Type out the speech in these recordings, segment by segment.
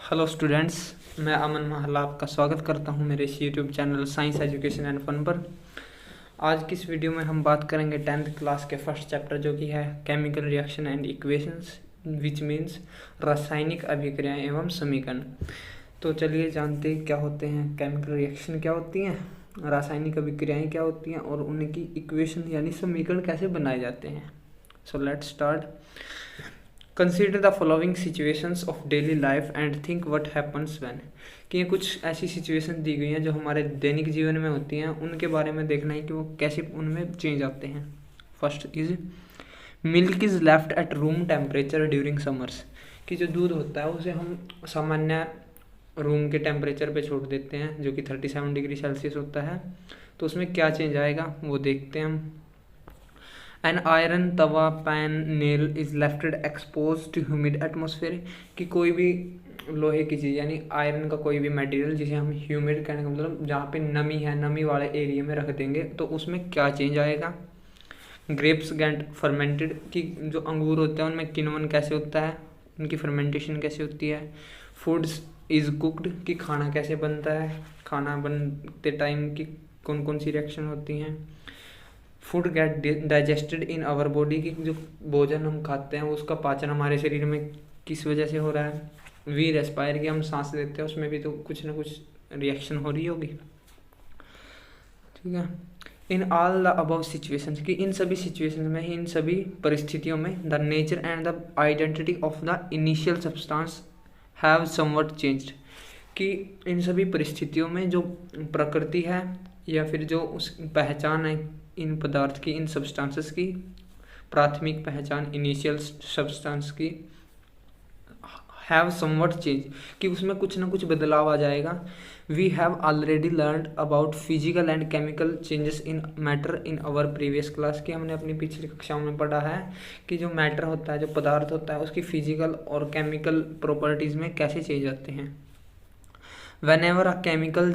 Hello students, मैं अमन महला आपका स्वागत करता हूं मेरे इस YouTube channel science education and fun पर। आज की इस वीडियो में हम बात करेंगे 10th क्लास के फर्स्ट चैप्टर जो कि है chemical reaction and equations which means रासायनिक अभिक्रियाएं एवं समीकरण। तो चलिए जानते हैं क्या होते हैं केमिकल रिएक्शन, क्या होती हैं, रासायनिक अभिक्रियाएँ क्या होती हैं और उनकी इक्वेशन यानी समीकरण कैसे बनाए जाते हैं। So let's start. Consider the following situations of daily life and think what happens when. कि ये कुछ ऐसी सिचुएशन दी गई हैं जो हमारे दैनिक जीवन में होती हैं, उनके बारे में देखना है कि वो कैसे उनमें चेंज आते हैं। First is milk is left at room temperature during summers. कि जो दूध होता है उसे हम सामान्य रूम के टेम्परेचर पे छोड़ देते हैं जो कि 37 डिग्री सेल्सियस होता है। तो उसमें क्या चेंज आएगा वो देखते हैं हम। An iron tawa pan nail is lefted expose to humid atmosphere. कि कोई भी लोहे की चीज़ यानी आयरन का कोई भी मटेरियल जिसे हम ह्यूमिड कहने का मतलब जहाँ पे नमी है, नमी वाले एरिया में रख देंगे तो उसमें क्या चेंज आएगा। Grapes get fermented. कि जो अंगूर होते हैं उनमें किण्वन कैसे होता है, उनकी फर्मेंटेशन कैसे होती है। Foods is cooked. कि खाना कैसे बनता है, खाना बनते टाइम की कौन कौन सी रिएक्शन होती हैं। Food get digested in our body. की जो भोजन हम खाते हैं उसका पाचन हमारे शरीर में किस वजह से हो रहा है। वी रेस्पायर, की हम सांस लेते हैं उसमें भी तो कुछ ना कुछ रिएक्शन हो रही होगी, ठीक है। In all the above situations, की इन सभी सिचुएशन में, इन सभी परिस्थितियों में the nature and the identity of the initial substance have somewhat changed. कि इन सभी परिस्थितियों में जो प्रकृति है या फिर जो उस पहचान है इन पदार्थ की, इन सब्सटेंसेस की प्राथमिक पहचान इनिशियल सब्सटेंस की हैव समवट चेंज। कि उसमें कुछ ना कुछ बदलाव आ जाएगा। We have already learned about physical and chemical changes in matter in our previous class. की हमने अपनी पिछली कक्षाओं में पढ़ा है कि जो मैटर होता है, जो पदार्थ होता है, उसकी फिजिकल और केमिकल प्रॉपर्टीज़ में कैसे चेंज आते हैं। whenever a chemical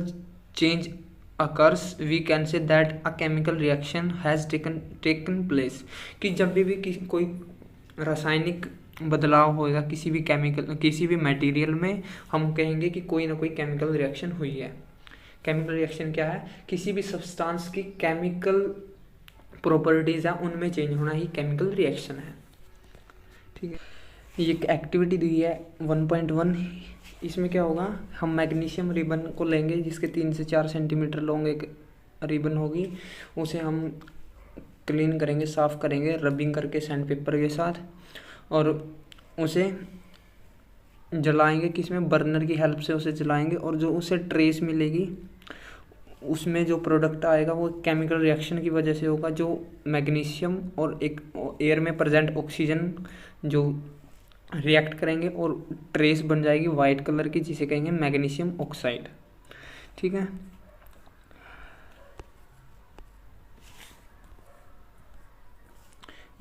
change occurs we can say that a chemical reaction has taken place। कि जब भी कोई रासायनिक बदलाव होएगा किसी भी केमिकल, किसी भी मटेरियल में, हम कहेंगे कि कोई ना कोई केमिकल रिएक्शन हुई है। केमिकल रिएक्शन क्या है, किसी भी सब्सटेंस की केमिकल प्रॉपर्टीज़ है उनमें चेंज होना ही केमिकल रिएक्शन है, ठीक है। ये एक एक्टिविटी दी है 1.1। इसमें क्या होगा, हम मैग्नीशियम रिबन को लेंगे जिसके 3 से 4 सेंटीमीटर लॉन्ग एक रिबन होगी। उसे हम क्लीन करेंगे, साफ़ करेंगे रबिंग करके सैंड पेपर के साथ, और उसे जलाएंगे। किसमें, बर्नर की हेल्प से उसे जलाएंगे। और जो उसे ट्रेस मिलेगी उसमें जो प्रोडक्ट आएगा वो केमिकल रिएक्शन की वजह से होगा। जो मैग्नीशियम और एक एयर में प्रेजेंट ऑक्सीजन जो रिएक्ट करेंगे और ट्रेस बन जाएगी वाइट कलर की जिसे कहेंगे मैग्नीशियम ऑक्साइड, ठीक है।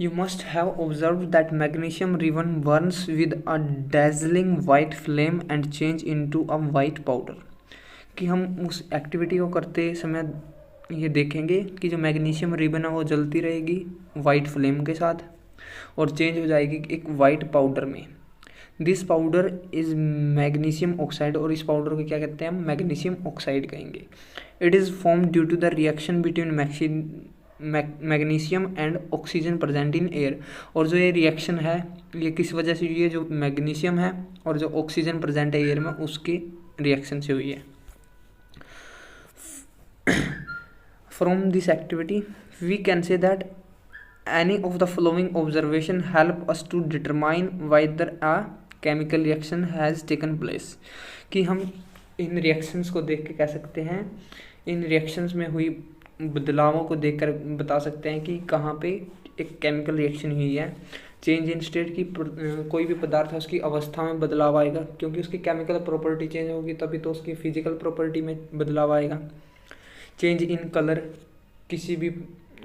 You must have observe that magnesium ribbon Burns with a dazzling white flame and change into a white powder. कि हम उस एक्टिविटी को करते समय ये देखेंगे कि जो मैग्नीशियम रिबन है वो जलती रहेगी वाइट फ्लेम के साथ और चेंज हो जाएगी एक वाइट पाउडर में। This powder is magnesium oxide. और इस पाउडर को क्या कहते हैं, हम मैग्नीशियम ऑक्साइड कहेंगे। It is form due to the reaction between magnesium and oxygen present in air. और जो ये रिएक्शन है ये किस वजह से हुई है, जो मैग्नीशियम है और जो ऑक्सीजन प्रेजेंट है एयर में उसके रिएक्शन से हुई है। From this activity we can say that any of the following observation help us to determine whether a chemical reaction has taken place। कि हम इन रिएक्शंस को देख के कह सकते हैं, इन रिएक्शंस में हुई बदलावों को देखकर बता सकते हैं कि कहाँ पे एक केमिकल रिएक्शन हुई है। चेंज इन स्टेट, की कोई भी पदार्थ है उसकी अवस्था में बदलाव आएगा क्योंकि उसकी केमिकल प्रॉपर्टी चेंज होगी तभी तो उसकी फिजिकल प्रॉपर्टी में बदलाव आएगा। चेंज इन कलर, किसी भी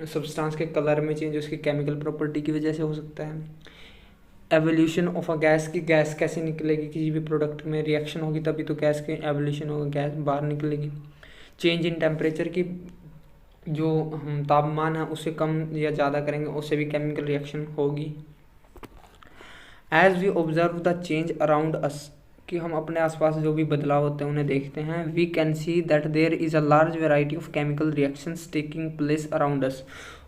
सब्सटेंस के कलर में चेंज उसकी केमिकल प्रॉपर्टी की वजह से हो सकता है। एवोल्यूशन ऑफ अ गैस, की गैस कैसे निकलेगी, किसी भी प्रोडक्ट में रिएक्शन होगी तभी तो गैस के एवोल्यूशन होगा, गैस बाहर निकलेगी। चेंज इन टेम्परेचर, की जो हम तापमान है उसे कम या ज़्यादा करेंगे उससे भी केमिकल रिएक्शन होगी। As we observe the change around us, कि हम अपने आसपास जो भी बदलाव होते हैं उन्हें देखते हैं। We can see that there is a large variety of chemical reactions taking place around us,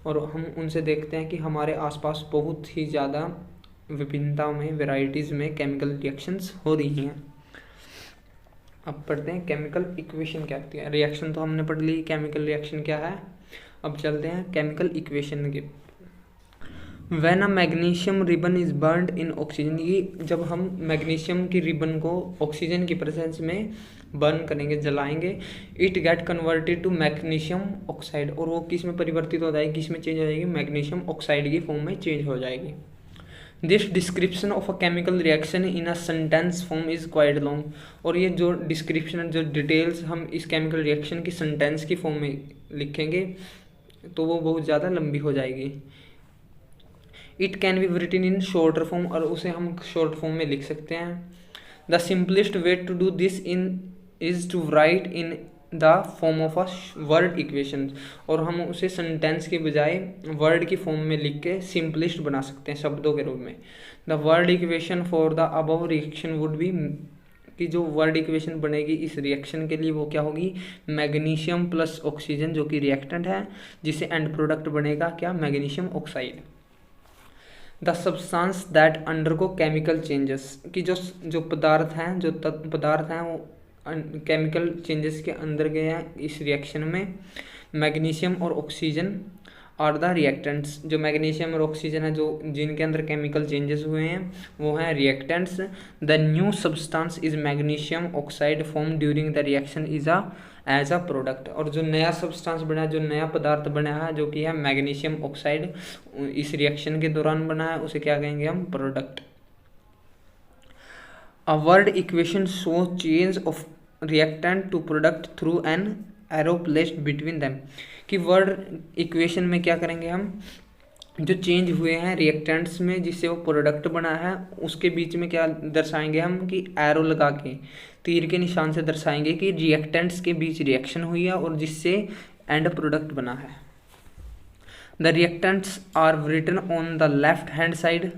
और हम उनसे देखते हैं कि हमारे आसपास बहुत ही ज़्यादा विभिन्नता में, वेराइटीज़ में केमिकल रिएक्शंस हो रही हैं। अब पढ़ते हैं केमिकल इक्वेशन क्या होती है। रिएक्शन तो हमने पढ़ ली, केमिकल रिएक्शन क्या है। अब चलते हैं केमिकल इक्वेशन के। When a magnesium ribbon is burned in oxygen, ये जब हम मैग्नीशियम की रिबन को ऑक्सीजन की प्रेजेंस में बर्न करेंगे, जलाएंगे, it get converted to magnesium oxide, और वो किस में परिवर्तित हो जाएगी, किस में चेंज हो जाएगी, मैग्नीशियम ऑक्साइड की फॉर्म में चेंज हो जाएगी। This description of a chemical reaction in a sentence form is quite long, और ये जो डिस्क्रिप्शन, जो डिटेल्स हम इस केमिकल रिएक्शन की सेंटेंस की फॉर्म में लिखेंगे तो वो बहुत ज़्यादा लंबी हो जाएगी। It can be written in shorter form, और उसे हम शॉर्ट फॉर्म में लिख सकते हैं। The simplest way to do this is to write in the form of a word equation, और हम उसे सेंटेंस के बजाय वर्ड की फॉर्म में लिख के सिंपलेस्ट बना सकते हैं, शब्दों के रूप में। The word equation for the above reaction would be, कि जो वर्ड इक्वेशन बनेगी इस रिएक्शन के लिए वो क्या होगी, मैग्नीशियम प्लस ऑक्सीजन जो कि रिएक्टेंट है, जिससे एंड प्रोडक्ट बनेगा क्या, magnesium oxide. The substance that undergo chemical changes, कि जो पदार्थ हैं, जो तत्व पदार्थ हैं वो केमिकल चेंजेस के अंदर गए हैं इस रिएक्शन में। मैग्नीशियम और ऑक्सीजन आर द रिएक्टेंट्स, जो मैग्नीशियम और ऑक्सीजन है जो जिनके अंदर केमिकल चेंजेस हुए हैं वो हैं reactants. The new substance is magnesium oxide form during the reaction is as a product, और जो नया सब्सटेंस बना है, जो नया पदार्थ बना है जो कि है मैग्नीशियम ऑक्साइड, इस रिएक्शन के दौरान बना है, उसे क्या कहेंगे हम, product. A word equation show change of reactant to product through an arrow placed between them, कि वर्ड इक्वेशन में क्या करेंगे हम, जो चेंज हुए हैं रिएक्टेंट्स में जिससे वो प्रोडक्ट बना है उसके बीच में क्या दर्शाएंगे हम, कि एरो लगा के, तीर के निशान से दर्शाएंगे कि रिएक्टेंट्स के बीच रिएक्शन हुई है और जिससे एंड प्रोडक्ट बना है। The reactants are written on the left hand side,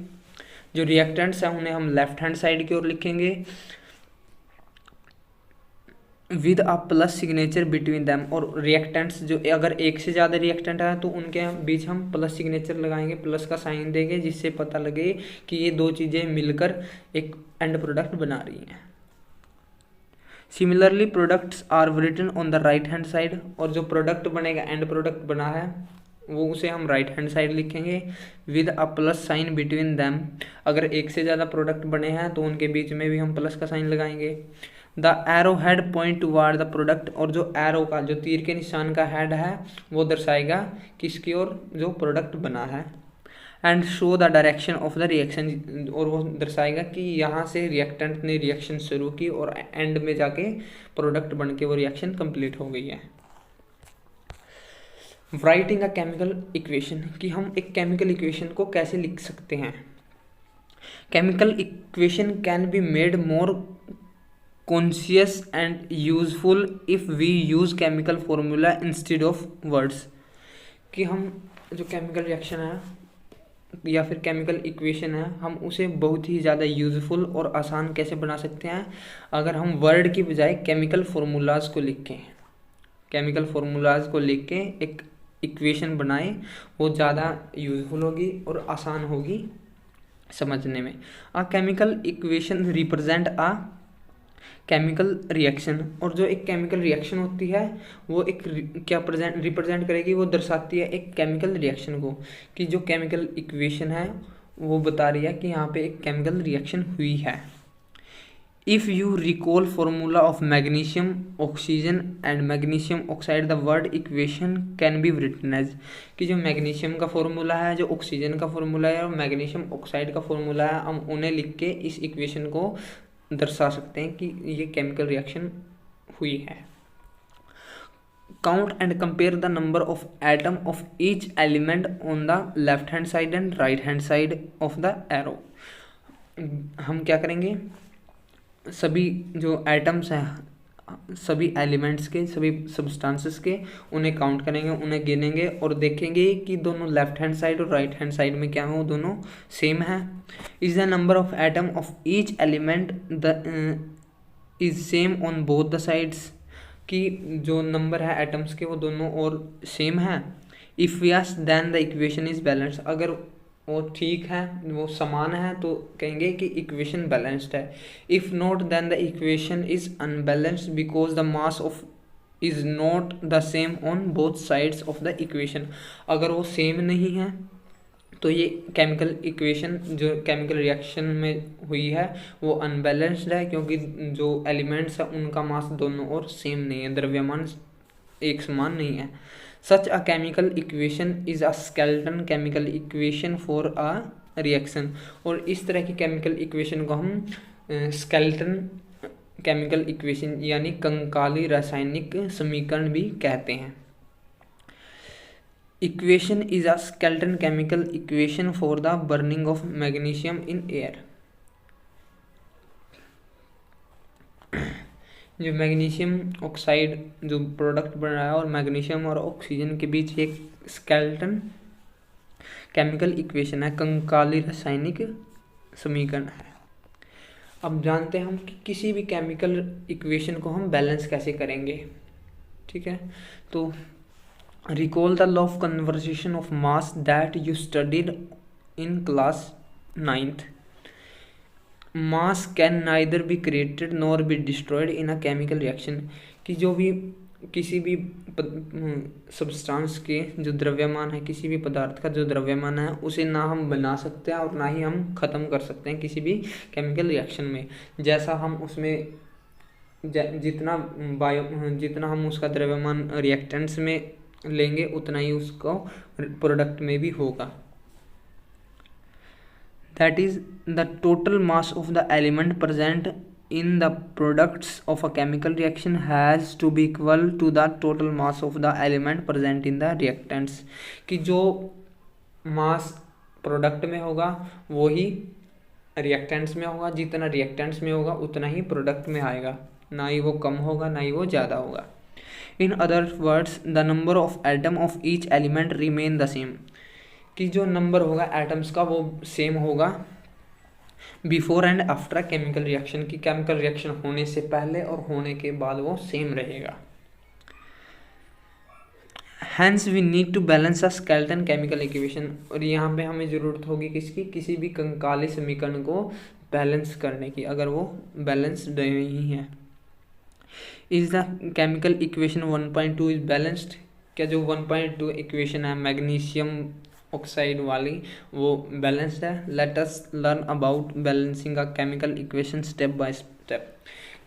जो रिएक्टेंट्स हैं उन्हें हम लेफ्ट हैंड साइड की ओर लिखेंगे। With a plus signature between them, और रिएक्टेंट्स जो अगर एक से ज़्यादा रिएक्टेंट है तो उनके बीच हम प्लस सिग्नेचर लगाएंगे, प्लस का साइन देंगे, जिससे पता लगे कि ये दो चीज़ें मिलकर एक एंड प्रोडक्ट बना रही हैं। Similarly products are written on the right hand side, और जो प्रोडक्ट बनेगा, एंड प्रोडक्ट बना है, वो उसे हम राइट हैंड साइड लिखेंगे with a plus sign between them. अगर एक से ज़्यादा प्रोडक्ट बने हैं तो उनके बीच में भी हम प्लस का साइन लगाएंगे। The arrow head point toward the product, और जो एरो का, जो तीर के निशान का हेड है वो दर्शाएगा किसकी ओर, जो प्रोडक्ट बना है। And show the direction of the reaction, और वो दर्शाएगा कि यहाँ से रिएक्टेंट ने रिएक्शन शुरू की और एंड में जाके प्रोडक्ट बन के वो रिएक्शन कंप्लीट हो गई है। राइटिंग अ केमिकल इक्वेशन, कि हम एक केमिकल इक्वेशन को कैसे लिख सकते हैं। Chemical equation can be made more conscious and useful if we use chemical formula instead of words, कि हम जो केमिकल रिएक्शन है या फिर केमिकल इक्वेशन है हम उसे बहुत ही ज़्यादा यूजफुल और आसान कैसे बना सकते हैं, अगर हम वर्ड की बजाय केमिकल फार्मूलाज को लिखें, केमिकल फार्मूलाज को लिख के एक इक्वेशन बनाएं, वो ज़्यादा यूजफुल होगी और आसान होगी समझने में। अ chemical equation represent a chemical reaction, और जो एक केमिकल रिएक्शन होती है वो एक क्या रिप्रेजेंट करेगी, वो दर्शाती है एक केमिकल रिएक्शन को, कि जो केमिकल इक्वेशन है वो बता रही है कि यहाँ पे एक केमिकल रिएक्शन हुई है। If you recall formula of magnesium oxygen and magnesium oxide the word equation can be written as, कि जो मैग्नीशियम का फॉर्मूला है, जो ऑक्सीजन का फॉर्मूला है और मैग्नीशियम ऑक्साइड का फॉर्मूला है, हम उन्हें लिख के इस इक्वेशन को दर्शा सकते हैं कि ये केमिकल रिएक्शन हुई है। Count and compare the number of atom of each element on the left hand side and right hand side of the arrow. हम क्या करेंगे, सभी जो एटम्स हैं सभी एलिमेंट्स के, सभी सब्सटेंसेस के, उन्हें काउंट करेंगे, उन्हें गिनेंगे और देखेंगे कि दोनों लेफ्ट हैंड साइड और राइट हैंड साइड में क्या है, वो दोनों सेम है। Is the number of atom of each element the is same on both the sides, कि जो नंबर है एटम्स के वो दोनों और सेम है। If yes then the equation is balanced, अगर वो ठीक है, वो समान है, तो कहेंगे कि इक्वेशन बैलेंस्ड है। If not then the equation is unbalanced because the mass of is not the same on both sides of the equation, अगर वो सेम नहीं है तो ये केमिकल इक्वेशन जो केमिकल रिएक्शन में हुई है वो अनबैलेंस्ड है, क्योंकि जो एलिमेंट्स है उनका मास दोनों और सेम नहीं है, द्रव्यमान एक समान नहीं है। Such a chemical equation is a skeleton chemical equation for a reaction, और इस तरह की केमिकल इक्वेशन को हम स्केलेटन केमिकल इक्वेशन यानी कंकाली रासायनिक समीकरण भी कहते हैं। Equation is a skeleton chemical equation for the burning of magnesium in air. जो मैग्नीशियम ऑक्साइड जो प्रोडक्ट बन रहा है और मैग्नीशियम और ऑक्सीजन के बीच एक स्केलेटन केमिकल इक्वेशन है, कंकाली रासायनिक समीकरण है। अब जानते हैं हम कि किसी भी केमिकल इक्वेशन को हम बैलेंस कैसे करेंगे। ठीक है, तो recall the law of conservation of mass that you studied in class 9th. Mass can neither be created nor be destroyed in a chemical reaction, कि जो भी किसी भी सब्सटेंस के जो द्रव्यमान है, किसी भी पदार्थ का जो द्रव्यमान है, उसे ना हम बना सकते हैं और ना ही हम ख़त्म कर सकते हैं किसी भी केमिकल रिएक्शन में। जैसा हम उसमें जितना हम उसका द्रव्यमान रिएक्टेंट्स में लेंगे उतना ही उसको प्रोडक्ट में भी होगा। That is the total mass of the element present in the products of a chemical reaction has to be equal to the total mass of the element present in the reactants, कि जो मास product में होगा वो ही reactants में होगा, जितना reactants में होगा उतना ही प्रोडक्ट में आएगा, ना ही वो कम होगा ना ही वो ज़्यादा होगा। In other words the number of atom of each element remain the same, कि जो नंबर होगा एटम्स का वो सेम होगा before and after chemical reaction, की केमिकल रिएक्शन होने से पहले और होने के बाद वो सेम रहेगा। Hence we need to balance a skeleton chemical equation, और यहाँ पे हमें ज़रूरत होगी किसकी, किसी भी कंकाली समीकरण को बैलेंस करने की, अगर वो बैलेंस्ड नहीं है। Is the chemical equation 1.2 is balanced, क्या जो 1.2 इक्वेशन है मैग्नीशियम ऑक्साइड वाली वो बैलेंस्ड है। Let us learn about balancing a chemical equation step by step,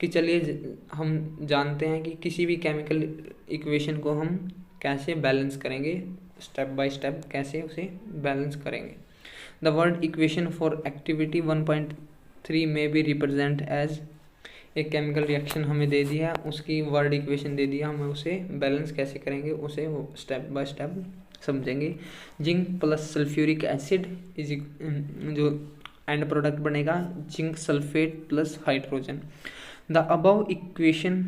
कि चलिए हम जानते हैं कि किसी भी केमिकल इक्वेशन को हम कैसे बैलेंस करेंगे, स्टेप बाय स्टेप कैसे उसे बैलेंस करेंगे। The word equation for activity 1.3 में भी रिप्रेजेंट एज, एक केमिकल रिएक्शन हमें दे दिया है, उसकी वर्ड इक्वेशन दे दिया, हमें उसे बैलेंस कैसे करेंगे उसे स्टेप बाय स्टेप समझेंगे। Zinc plus sulphuric acid is जो एंड प्रोडक्ट बनेगा zinc sulphate plus hydrogen. The above equation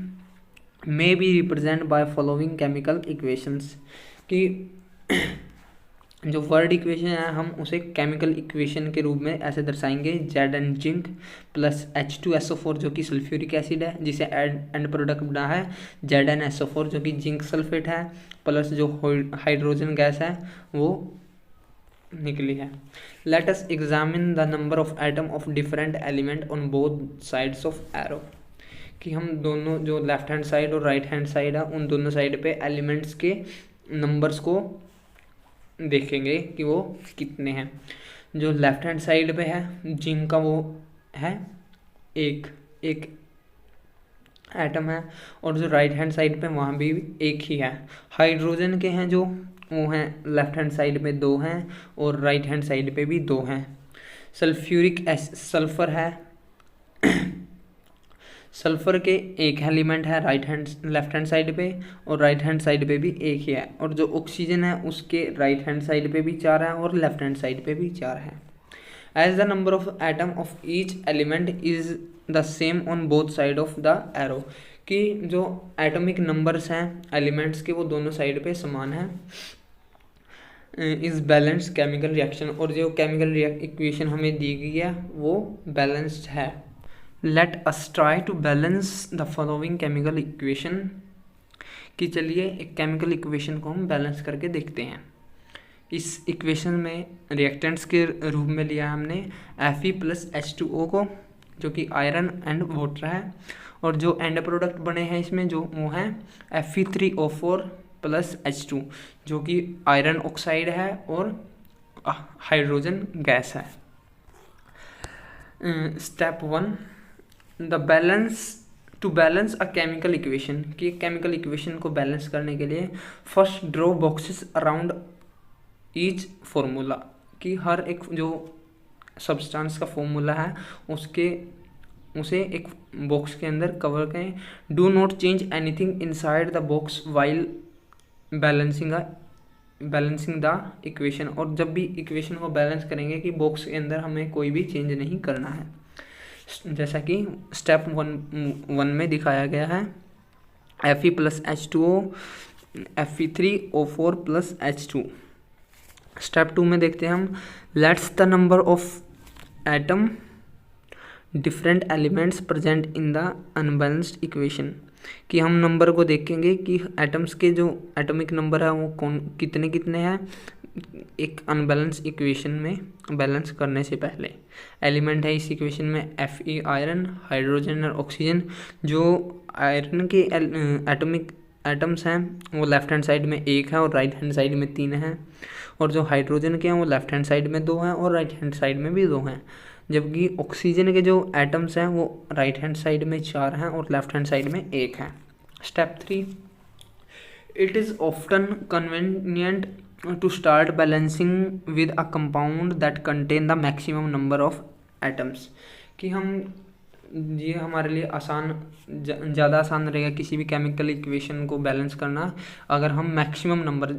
may be represent by following chemical equations, कि जो वर्ड इक्वेशन है हम उसे केमिकल इक्वेशन के रूप में ऐसे दर्शाएंगे। Zn जिंक प्लस H2SO4 जो कि सल्फ्यूरिक एसिड है जिसे एंड प्रोडक्ट बना है ZnSO4 जो कि जिंक सल्फेट है, प्लस जो हाइड्रोजन गैस है वो निकली है। Let us examine the number of atom of different element on both sides of arrow, कि हम दोनों जो लेफ्ट हैंड साइड और राइट हैंड साइड है उन दोनों साइड पे एलिमेंट्स के नंबर्स को देखेंगे कि वो कितने हैं। जो लेफ्ट हैंड साइड पे है जिंक का वो है एक एटम है, और जो राइट हैंड साइड पे वहाँ भी एक ही है। हाइड्रोजन के हैं जो वो हैं लेफ्ट हैंड साइड में 2 हैं और राइट हैंड साइड पे भी 2 हैं। सल्फ्यूरिक सल्फर है सल्फर के एक एलिमेंट है लेफ्ट हैंड साइड पे और राइट हैंड साइड पे भी एक ही है, और जो ऑक्सीजन है उसके राइट हैंड साइड पे भी 4 हैं और लेफ्ट हैंड साइड पे भी 4 हैं। As the number of atom of each element is the same on both side of the arrow, कि जो एटॉमिक नंबर्स हैं एलिमेंट्स के वो दोनों साइड पे समान हैं इस बैलेंस केमिकल रिएक्शन, और जो केमिकल इक्वेशन हमें दी गई है वो बैलेंस्ड है। Let us try to balance the following chemical equation, कि चलिए एक केमिकल इक्वेशन को हम बैलेंस करके देखते हैं। इस इक्वेशन में रिएक्टेंट्स के रूप में लिया हमने Fe+H2O को, जो कि आयरन एंड वाटर है, और जो एंड प्रोडक्ट बने हैं इसमें जो वो हैं Fe3O4+H2, जो कि आयरन ऑक्साइड है और हाइड्रोजन गैस है। Step 1, the balance to balance a chemical equation, कि केमिकल इक्वेशन को बैलेंस करने के लिए first draw boxes around each formula, कि हर एक जो सब्सटेंस का फॉर्मूला है उसे एक बॉक्स के अंदर कवर करें। Do not change anything inside the box while balancing the equation, और जब भी इक्वेशन को बैलेंस करेंगे कि बॉक्स के अंदर हमें कोई भी चेंज नहीं करना है, जैसा कि स्टेप 1 में दिखाया गया है। Fe+H2O Fe3O4+H2। स्टेप 2 में देखते हैं हम, let's the number of atom different elements present in the unbalanced equation, कि हम नंबर को देखेंगे कि एटम्स के जो एटॉमिक नंबर है वो कितने कितने हैं एक अनबैलेंस इक्वेशन में बैलेंस करने से पहले। एलिमेंट है इस इक्वेशन में Fe आयरन, हाइड्रोजन और ऑक्सीजन। जो आयरन के एटॉमिक एटम्स हैं वो लेफ्ट हैंड साइड में 1 है और राइट हैंड साइड में 3 हैं, और जो हाइड्रोजन के हैं वो लेफ्ट हैंड साइड में 2 हैं और राइट हैंड साइड में भी 2 हैं, जबकि ऑक्सीजन के जो एटम्स हैं वो राइट हैंड साइड में 4 हैं और लेफ्ट हैंड साइड में 1 है। Step 3, it is often convenient to start balancing with a compound that contain the maximum number of atoms, कि हम ये हमारे लिए ज़्यादा आसान रहेगा किसी भी केमिकल इक्वेशन को बैलेंस करना अगर हम मैक्सिमम नंबर,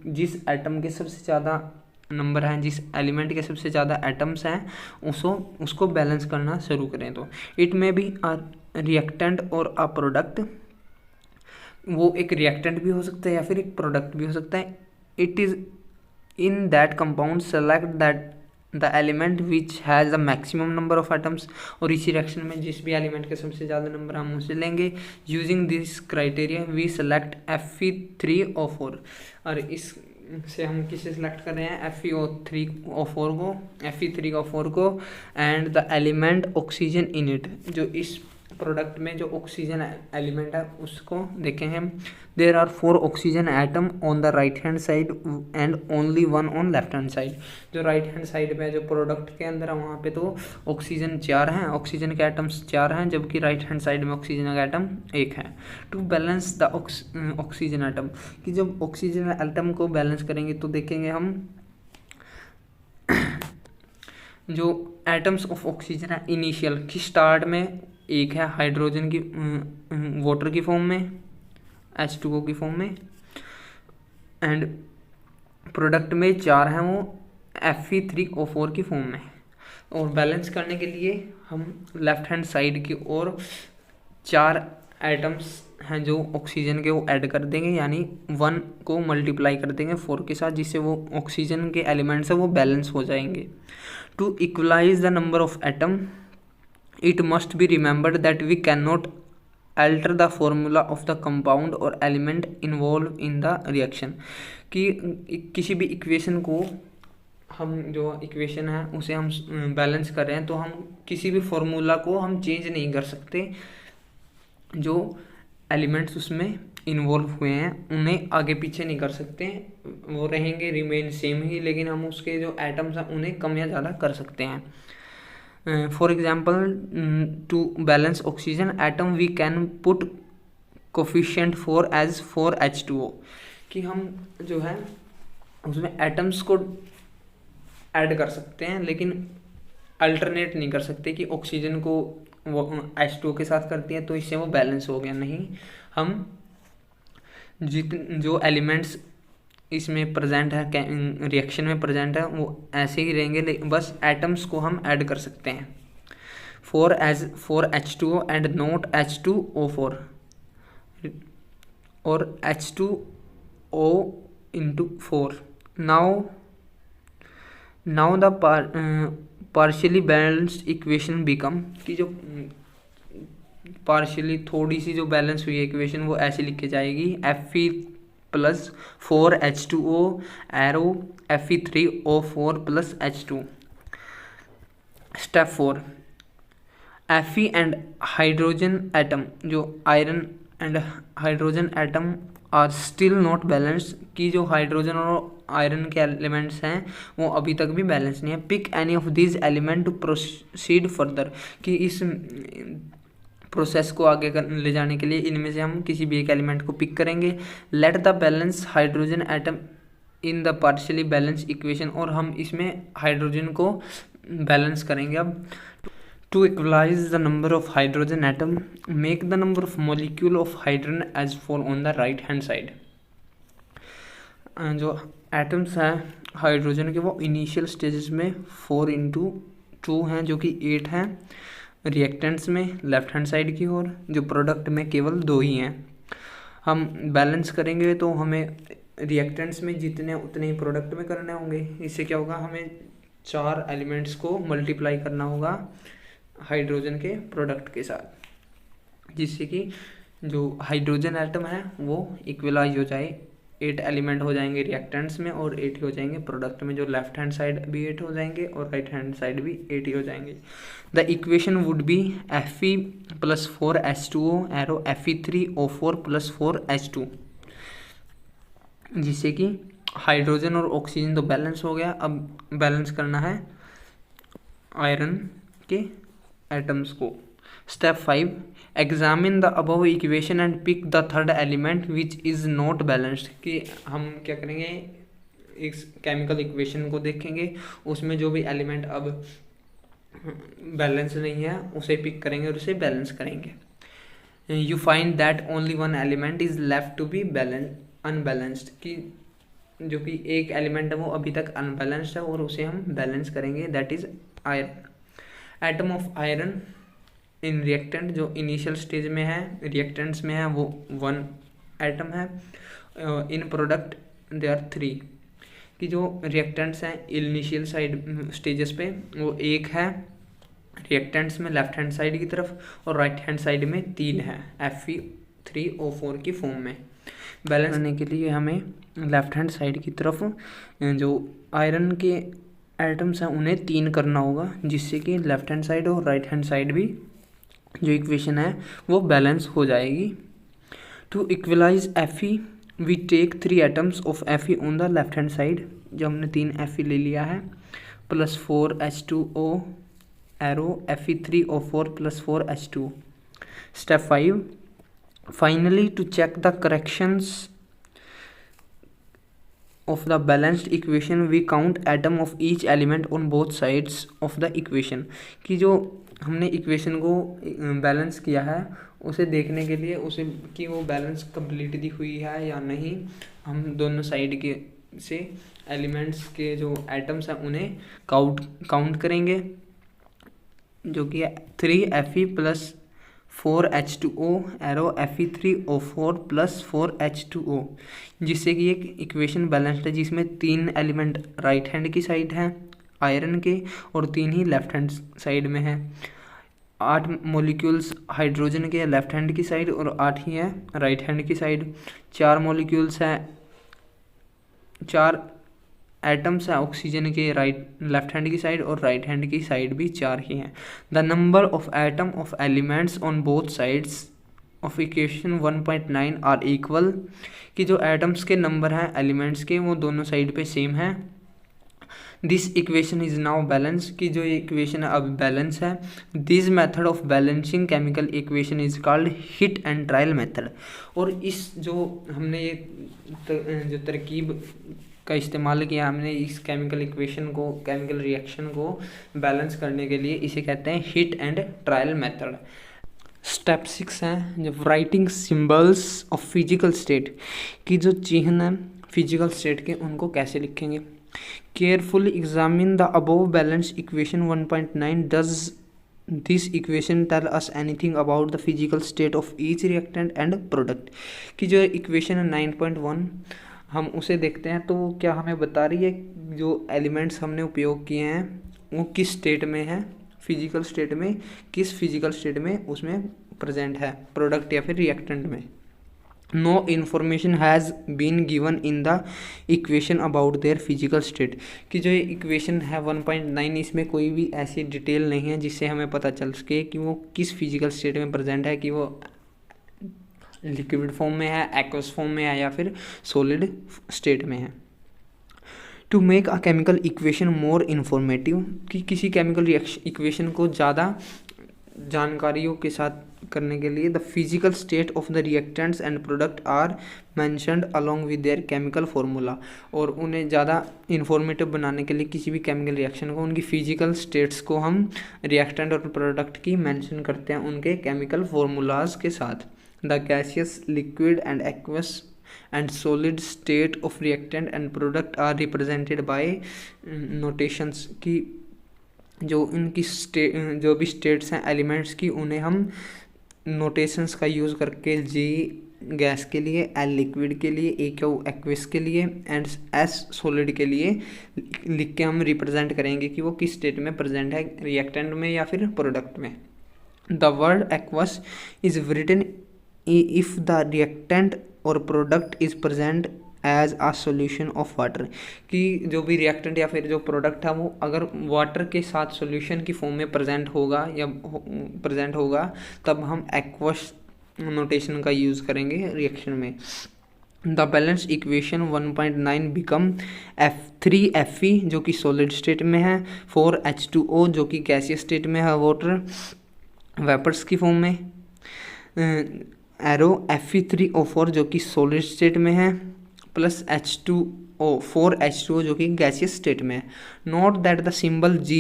जिस एटम के सबसे ज़्यादा नंबर हैं, जिस एलिमेंट के सबसे ज़्यादा एटम्स हैं उसको बैलेंस करना शुरू करें। तो इट में बी अ रिएक्टेंट और अ प्रोडक्ट, वो एक रिएक्टेंट भी हो सकता है या फिर एक प्रोडक्ट भी हो सकता है। It is in that compound select that the element which has the maximum number of atoms, और इसी रिएक्शन में जिस भी एलिमेंट के सबसे ज़्यादा नंबर हम उसे लेंगे। Using this criteria we select Fe3O4, और इससे हम किसे सेलेक्ट कर रहे हैं Fe3O4 को and the element oxygen in it, जो इस प्रोडक्ट में जो ऑक्सीजन एलिमेंट है उसको देखें हम। There are 4 oxygen atom on the right hand side and only 1 on left hand side. जो राइट हैंड साइड पे जो प्रोडक्ट के अंदर है वहाँ पे तो ऑक्सीजन 4 हैं, ऑक्सीजन के एटम्स 4 हैं, जबकि राइट हैंड साइड में ऑक्सीजन का एटम 1 है। To balance the oxygen atom, कि जब ऑक्सीजन एटम को बैलेंस करेंगे तो देखेंगे हम जो एटम्स ऑफ ऑक्सीजन है इनिशियल की स्टार्ट में 1 है हाइड्रोजन की वाटर की फॉर्म में, H2O की फॉर्म में, एंड प्रोडक्ट में 4 हैं वो Fe3O4 की फॉर्म में। और बैलेंस करने के लिए हम लेफ्ट हैंड साइड की ओर 4 एटम्स हैं जो ऑक्सीजन के वो ऐड कर देंगे, यानी 1 को मल्टीप्लाई कर देंगे 4 के साथ, जिससे वो ऑक्सीजन के एलिमेंट्स है वो बैलेंस हो जाएंगे। To equalize the number of atom it must be remembered that we cannot alter the formula of the compound or element involved in the reaction, कि किसी भी इक्वेशन को हम जो इक्वेशन है उसे हम बैलेंस कर रहे हैं तो हम किसी भी फॉर्मूला को हम चेंज नहीं कर सकते। जो एलिमेंट्स उसमें इन्वॉल्व हुए हैं उन्हें आगे पीछे नहीं कर सकते, वो रहेंगे रिमेन सेम ही, लेकिन हम उसके जो एटम्स हैं उन्हें कम या ज़्यादा कर सकते हैं। For example, to balance oxygen atom we can put coefficient 4 as 4H2O, कि हम जो है उसमें एटम्स को ऐड कर सकते हैं लेकिन अल्टरनेट नहीं कर सकते कि ऑक्सीजन को वो H2O के साथ करती है तो इससे वो बैलेंस हो गया। नहीं, हम जो एलिमेंट्स इसमें प्रेजेंट है रिएक्शन में प्रेजेंट है वो ऐसे ही रहेंगे, बस एटम्स को हम ऐड कर सकते हैं। 4 as 4H2O and not H2O4, 4 H2O and not H2O4, 4 H2O and not H2O4 4 और H2O into 4. Now the partially balanced equation become कि जो पार्शियली थोड़ी सी जो बैलेंस हुई है इक्वेशन वो ऐसे लिखी जाएगी Fe plus 4H2O arrow Fe3O4 plus H2. Step 4, Fe and hydrogen atom, जो iron and hydrogen atom are still not balanced, कि जो हाइड्रोजन और आयरन के एलिमेंट्स हैं वो अभी तक भी बैलेंस नहीं है. Pick any of this element to proceed further, कि इस प्रोसेस को आगे ले जाने के लिए इनमें से हम किसी भी एक एलिमेंट को पिक करेंगे. Let the balance hydrogen atom in the partially balance equation, और हम इसमें हाइड्रोजन को बैलेंस करेंगे. अब to equalize the number of hydrogen atom, make the number of molecule of hydrogen as four on the right hand side. जो atoms हैं hydrogen के वो इनिशियल स्टेजेस में 4×2 हैं, जो कि 8 हैं रिएक्टेंट्स में लेफ्ट हैंड साइड की ओर. जो प्रोडक्ट में केवल 2 ही हैं. हम बैलेंस करेंगे तो हमें रिएक्टेंट्स में जितने उतने ही प्रोडक्ट में करने होंगे. इससे क्या होगा, हमें 4 एलिमेंट्स को मल्टीप्लाई करना होगा हाइड्रोजन के प्रोडक्ट के साथ, जिससे कि जो हाइड्रोजन एटम है वो इक्वलाइज हो जाए. 8 एलिमेंट हो जाएंगे रिएक्टेंट्स में और 8 ही हो जाएंगे प्रोडक्ट में. जो लेफ्ट हैंड साइड भी 8 हो जाएंगे और राइट हैंड साइड भी 8 ही हो जाएंगे. The equation would be Fe plus 4H2O arrow Fe3O4 plus 4H2, जिससे कि हाइड्रोजन और ऑक्सीजन तो बैलेंस हो गया. अब बैलेंस करना है आयरन के एटम्स को. Step 5, examine the above equation and pick the third element which is not balanced, कि हम क्या करेंगे, इस केमिकल इक्वेशन को देखेंगे, उसमें जो भी एलिमेंट अब बैलेंस नहीं है उसे पिक करेंगे और उसे बैलेंस करेंगे. You find that only one element is left to be unbalanced, कि जो कि एक एलिमेंट है वो अभी तक अनबैलेंस्ड है और उसे हम बैलेंस करेंगे, that is iron. Atom of iron in reactant, जो इनिशियल स्टेज में है रिएक्टेंट्स में है वो 1 एटम है. इन प्रोडक्ट दे आर 3, कि जो रिएक्टेंट्स हैं इनिशियल साइड स्टेजेस पे वो 1 है रिएक्टेंट्स में लेफ्ट हैंड साइड की तरफ, और राइट हैंड साइड में 3 है Fe3O4 की फॉर्म में. बैलेंस करने के लिए हमें लेफ्ट हैंड साइड की तरफ जो आयरन के एटम्स हैं उन्हें 3 करना होगा, जिससे कि लेफ्ट हैंड साइड और राइट हैंड साइड भी जो इक्वेशन है वो बैलेंस हो जाएगी. To equalize Fe we take 3 atoms of Fe on the left hand side, जो हमने 3 Fe ले लिया है, plus 4H2O arrow Fe3O4 plus 4H2. Step 5, finally to check the corrections of the balanced equation we count atom of each element on both sides of the equation, कि जो हमने equation को balance किया है उसे देखने के लिए उसे कि वो बैलेंस कम्प्लीटली हुई है या नहीं, हम दोनों साइड के से एलिमेंट्स के जो एटम्स हैं उन्हें काउंट करेंगे, जो कि 3Fe plus 4H2O arrow Fe3O4 plus 4H2O, जिससे कि एक इक्वेशन बैलेंस्ड है जिसमें 3 एलिमेंट राइट हैंड की साइड हैं आयरन के और 3 ही लेफ्ट हैंड साइड में हैं. 8 मॉलिक्यूल्स हाइड्रोजन के लेफ्ट हैंड की साइड और 8 ही हैं राइट हैंड की साइड. 4 मॉलिक्यूल्स हैं, 4 एटम्स हैं ऑक्सीजन के लेफ्ट हैंड की साइड और राइट हैंड की साइड भी 4 ही हैं. The number of atom of elements on both sides of equation 1.9 are equal, कि जो एटम्स के नंबर हैं एलिमेंट्स के वो दोनों साइड पे सेम हैं. This equation is now balance, कि जो ये इक्वेशन है अब बैलेंस है. This method of balancing chemical equation is called hit and trial method. और इस जो हमने ये जो तरकीब का इस्तेमाल किया हमने इस केमिकल इक्वेशन को केमिकल रिएक्शन को बैलेंस करने के लिए, इसे कहते हैं hit and trial method. Step 6 है जब writing symbols of physical state, की जो चिन्ह है फिजिकल स्टेट के उनको कैसे लिखेंगे. Carefully examine the above balance equation 1.9 does this equation tell us anything about the physical state of each reactant and product. कि जो इक्वेशन है 9.1 हम उसे देखते हैं तो क्या हमें बता रही है जो एलिमेंट्स हमने उपयोग किए हैं वो किस स्टेट में है, फिजिकल स्टेट में, किस फिजिकल स्टेट में उसमें प्रेजेंट है, प्रोडक्ट या फिर रिएक्टेंट में। No information has been given in the equation about their physical state. कि जो ये इक्वेशन है 1.9 इसमें कोई भी ऐसी डिटेल नहीं है जिससे हमें पता चल सके कि वो किस फिजिकल स्टेट में प्रेजेंट है, कि वो लिक्विड फॉर्म में है, एक्वस फॉर्म में है या फिर सॉलिड स्टेट में है। To make a chemical equation more informative, कि किसी केमिकल इक्वेशन को ज़्यादा जानकारियों के साथ करने के लिए the physical state of the reactants and product are mentioned along with their chemical formula. और उन्हें ज़्यादा इन्फॉर्मेटिव बनाने के लिए किसी भी केमिकल रिएक्शन को उनकी फिजिकल स्टेट्स को हम रिएक्टेंट और प्रोडक्ट की मेंशन करते हैं उनके केमिकल फार्मूलाज के साथ। The gaseous, liquid and aqueous and solid state of reactant and product are represented by notations। की जो इनकी जो भी स्टेट्स हैं एलिमेंट्स की उन्हें हम नोटेशंस का यूज़ करके जी गैस के लिए, एल लिक्विड के लिए, ए क्यू एक्विस के लिए एंड एस सॉलिड के लिए लिख के हम रिप्रेजेंट करेंगे कि वो किस स्टेट में प्रेजेंट है, रिएक्टेंट में या फिर प्रोडक्ट में। The word aqueous is written if the reactant और product is present as a solution of water. कि जो भी रिएक्टेंट या फिर जो प्रोडक्ट है वो अगर वाटर के साथ सोल्यूशन की फॉर्म में प्रेजेंट होगा या प्रेजेंट होगा तब हम एक्वस नोटेशन का यूज़ करेंगे रिएक्शन में। The balance equation 1.9 become F3Fe जो कि सॉलिड स्टेट में है, 4H2O जो कि गैसियस स्टेट में है वाटर वेपर्स की फॉर्म में, एरो Fe3O4 जो कि सॉलिड स्टेट में है प्लस H2O 4H2O जो कि गैसियस स्टेट में है। Note that the symbol G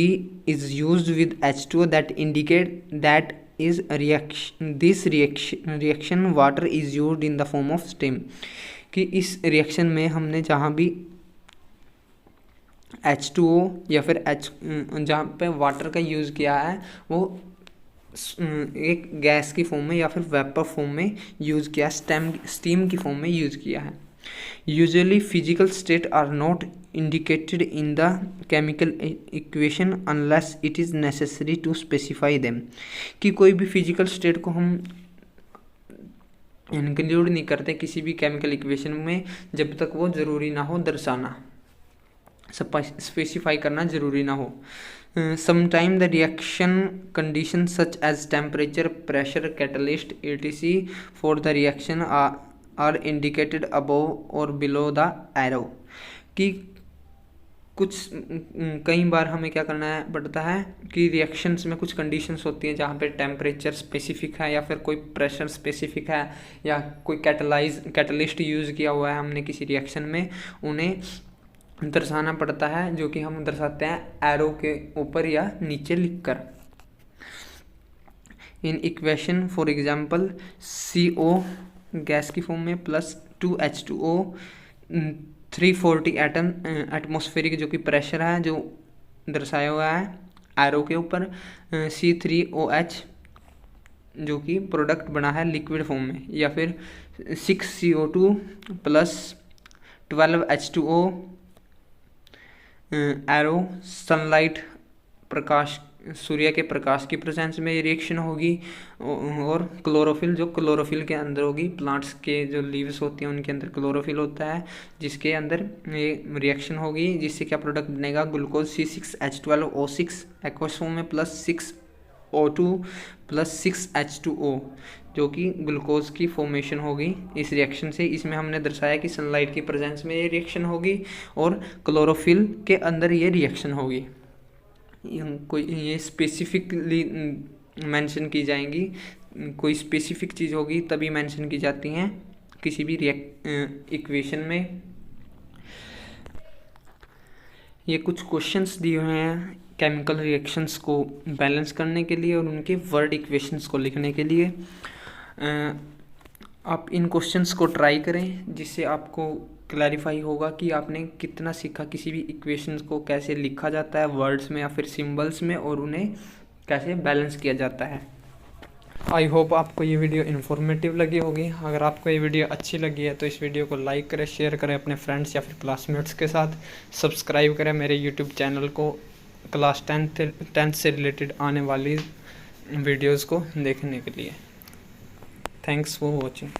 is used with H2O that indicate that is reaction this reaction water is used in the form of steam. कि इस reaction में हमने जहाँ भी H2O या फिर जहाँ पे वाटर का यूज़ किया है वो एक गैस की फॉर्म में या फिर वेपर फॉर्म में यूज़ किया, स्टीम की फॉर्म में यूज़ किया है। Usually physical state are not indicated in the chemical equation unless it is necessary to specify them. कि कोई भी फिजिकल स्टेट को हम इंक्लूड नहीं करते किसी भी केमिकल इक्वेशन में जब तक वो ज़रूरी ना हो दर्शाना, स्पेसिफाई करना ज़रूरी ना हो। Sometime the reaction conditions such as temperature, pressure, catalyst, etc. for the reaction are indicated above or below the arrow। कि कुछ कई बार हमें क्या करना है पड़ता है कि रिएक्शंस में कुछ कंडीशंस होती हैं जहाँ पे टेम्परेचर स्पेसिफिक है या फिर कोई प्रेशर स्पेसिफिक है या कोई कैटलिस्ट यूज़ किया हुआ है हमने किसी रिएक्शन में, उन्हें दर्शाना पड़ता है जो कि हम दर्शाते हैं एरो के ऊपर या नीचे लिखकर। In equation for example CO gas की फॉर्म में प्लस 2H2O 340 एटमॉस्फेरिक जो कि प्रेशर है जो दर्शाया हुआ है एरो के ऊपर, C3OH जो कि प्रोडक्ट बना है लिक्विड फॉर्म में, या फिर 6CO2 plus 12H2O arrow sunlight प्रकाश, सूर्य के प्रकाश की प्रेजेंस में ये रिएक्शन होगी, और क्लोरोफिल जो क्लोरोफिल के अंदर होगी, प्लांट्स के जो लीव्स होती हैं उनके अंदर क्लोरोफिल होता है जिसके अंदर ये रिएक्शन होगी जिससे क्या प्रोडक्ट बनेगा ग्लूकोज C6H12O6 एक्वस फॉर्म में प्लस 6O2 प्लस 6H2O जो कि ग्लूकोज की फॉर्मेशन होगी इस रिएक्शन से। इसमें हमने दर्शाया कि सनलाइट की प्रेजेंस में ये रिएक्शन होगी और क्लोरोफिल के अंदर ये रिएक्शन होगी। कोई ये स्पेसिफिकली मेंशन की जाएंगी, कोई स्पेसिफिक चीज़ होगी तभी मेंशन की जाती हैं किसी भी इक्वेशन में। ये कुछ क्वेश्चंस दिए हुए हैं केमिकल रिएक्शंस को बैलेंस करने के लिए और उनके वर्ड इक्वेशंस को लिखने के लिए। आप इन क्वेश्चंस को ट्राई करें जिससे आपको क्लैरिफाई होगा कि आपने कितना सीखा किसी भी इक्वेशंस को कैसे लिखा जाता है वर्ड्स में या फिर सिंबल्स में, और उन्हें कैसे बैलेंस किया जाता है। आई होप आपको ये वीडियो इन्फॉर्मेटिव लगी होगी। अगर आपको ये वीडियो अच्छी लगी है तो इस वीडियो को लाइक करें, शेयर करें अपने फ्रेंड्स या फिर क्लासमेट्स के साथ। सब्सक्राइब करें मेरे यूट्यूब चैनल को क्लास 10th से रिलेटेड आने वाली वीडियोज़ को देखने के लिए। Thanks for watching.